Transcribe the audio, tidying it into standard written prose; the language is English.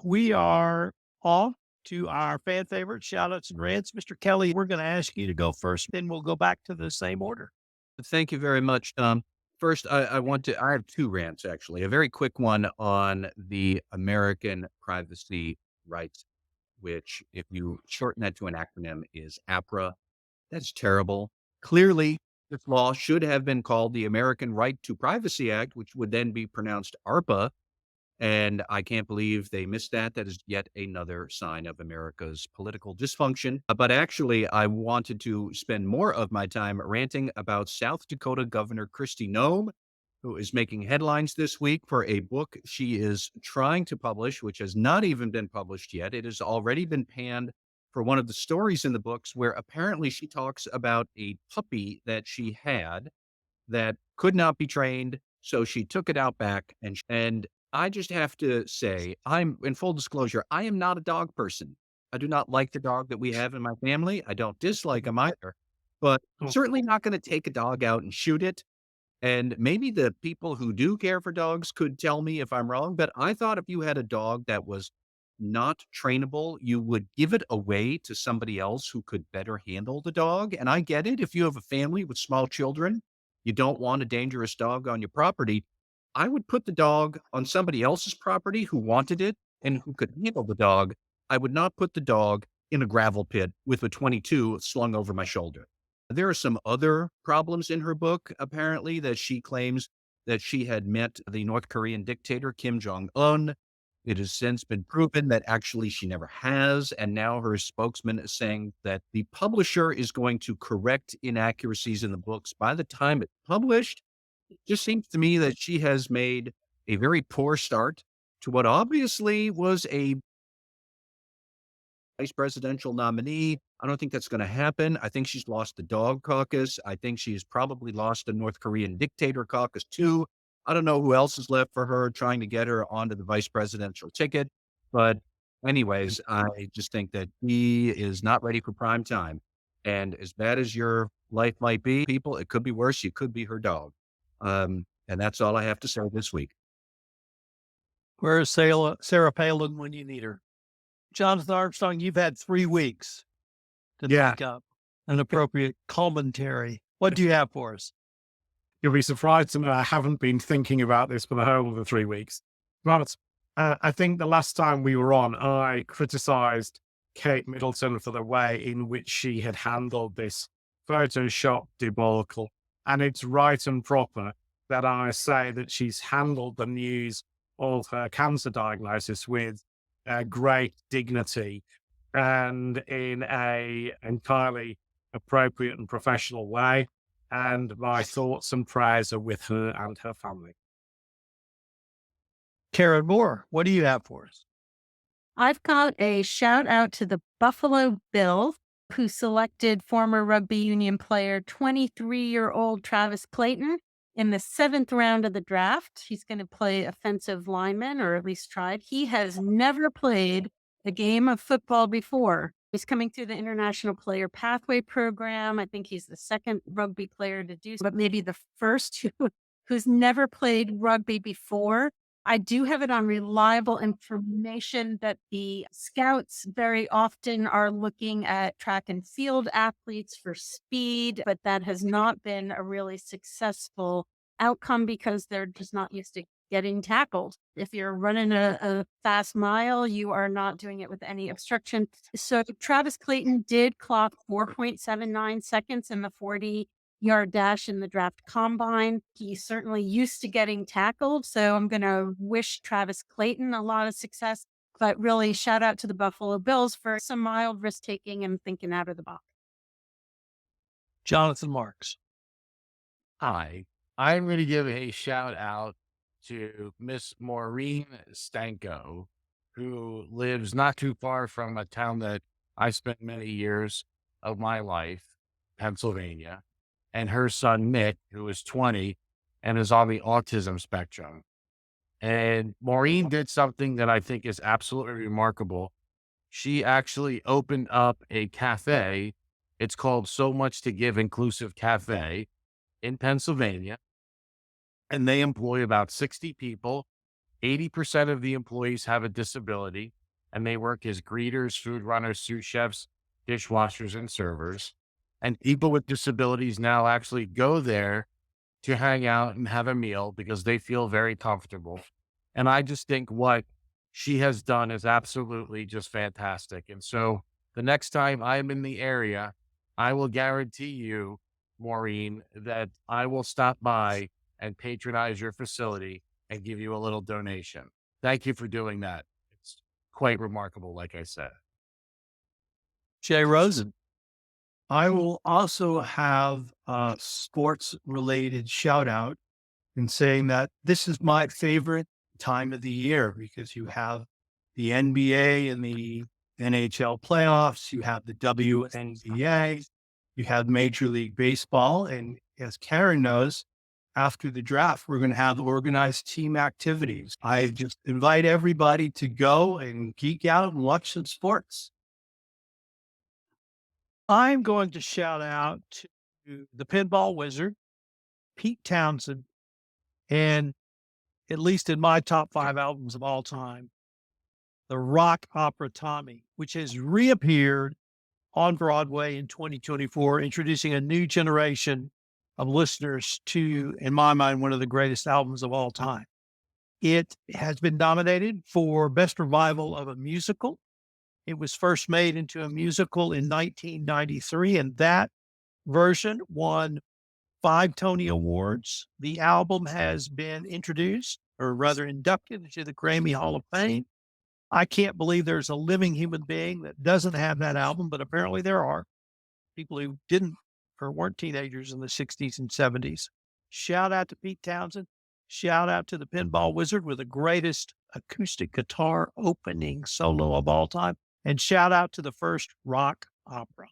We are off to our fan favorite shout outs and rants. Mr. Kelly, we're going to ask you to go first, then we'll go back to the same order. Thank you very much. First, I have two rants actually. A very quick one on the American Privacy Rights, which, if you shorten that to an acronym, is APRA. That's terrible. Clearly, this law should have been called the American Right to Privacy Act, which would then be pronounced ARPA. And I can't believe they missed that. That is yet another sign of America's political dysfunction. But actually, I wanted to spend more of my time ranting about South Dakota Governor Kristi Noem, who is making headlines this week for a book she is trying to publish, which has not even been published yet. It has already been panned for one of the stories in the books where apparently she talks about a puppy that she had that could not be trained, so she took it out back, and I just have to say, I'm in full disclosure, I am not a dog person. I do not like the dog that we have in my family. I don't dislike him either, but I'm Mm. certainly not gonna take a dog out and shoot it. And maybe the people who do care for dogs could tell me if I'm wrong, but I thought if you had a dog that was not trainable, you would give it away to somebody else who could better handle the dog. And I get it. If you have a family with small children, you don't want a dangerous dog on your property. I would put the dog on somebody else's property who wanted it and who could handle the dog. I would not put the dog in a gravel pit with a 22 slung over my shoulder. There are some other problems in her book, apparently, that she claims that she had met the North Korean dictator, Kim Jong un. It has since been proven that actually she never has. And now her spokesman is saying that the publisher is going to correct inaccuracies in the books by the time it's published. It just seems to me that she has made a very poor start to what obviously was a vice presidential nominee. I don't think that's going to happen. I think she's lost the dog caucus. I think she's probably lost the North Korean dictator caucus too. I don't know who else is left for her trying to get her onto the vice presidential ticket. But anyways, I just think that he is not ready for prime time. And as bad as your life might be, people, it could be worse. You could be her dog. And that's all I have to say this week. Where is Sarah Palin when you need her? Jonathan Armstrong, you've had 3 weeks to Yeah, think up an appropriate commentary. What do you have for us? you'll be surprised to know I haven't been thinking about this for the whole of the 3 weeks. But I think the last time we were on, I criticized Kate Middleton for the way in which she had handled this Photoshop debacle. And it's right and proper that I say that she's handled the news of her cancer diagnosis with great dignity and in a entirely appropriate and professional way. And my thoughts and prayers are with her and her family. Karen Moore, what do you have for us? I've got a shout out to the Buffalo Bills, who selected former Rugby Union player 23-year-old Travis Clayton in the 7th round of the draft. He's going to play offensive lineman, or at least tried. He has never played a game of football before. He's coming through the International Player Pathway Program. I think he's the second rugby player to do so, but maybe the first who's never played rugby before. I do have it on reliable information that the scouts very often are looking at track and field athletes for speed, but that has not been a really successful outcome because they're just not used to getting tackled. If you're running a fast mile, you are not doing it with any obstruction. So Travis Clayton did clock 4.79 seconds in the 40-yard dash in the draft combine. He's certainly used to getting tackled. So I'm going to wish Travis Clayton a lot of success, but really shout out to the Buffalo Bills for some mild risk taking and thinking out of the box. Jonathan Marks. Hi, I'm going to give a shout out to Miss Maureen Stanko, who lives not too far from a town that I spent many years of my life, Pennsylvania, and her son, Nick, who is 20 and is on the autism spectrum. And Maureen did something that I think is absolutely remarkable. She actually opened up a cafe. It's called So Much to Give Inclusive Cafe in Pennsylvania. And they employ about 60 people. 80% of the employees have a disability, and they work as greeters, food runners, sous chefs, dishwashers, and servers. And people with disabilities now actually go there to hang out and have a meal because they feel very comfortable. And I just think what she has done is absolutely just fantastic. And so the next time I'm in the area, I will guarantee you, Maureen, that I will stop by and patronize your facility and give you a little donation. Thank you for doing that. It's quite remarkable, like I said. Jay Rosen. I will also have a sports related shout out in saying that this is my favorite time of the year because you have the NBA and the NHL playoffs, you have the WNBA, you have Major League Baseball. And as Karen knows, after the draft, we're going to have organized team activities. I just invite everybody to go and geek out and watch some sports. I'm going to shout out to the pinball wizard, Pete Townsend, and at least in my top 5 albums of all time, the rock opera Tommy, which has reappeared on Broadway in 2024, introducing a new generation of listeners to, in my mind, one of the greatest albums of all time. It has been nominated for Best Revival of a Musical. It was first made into a musical in 1993, and that version won 5 Tony Awards. The album has been introduced, or rather inducted, into the Grammy Hall of Fame. I can't believe there's a living human being that doesn't have that album, but apparently there are people who didn't or weren't teenagers in the 60s and 70s. Shout out to Pete Townsend. Shout out to the Pinball Wizard with the greatest acoustic guitar opening solo of all time. And shout out to the first rock opera.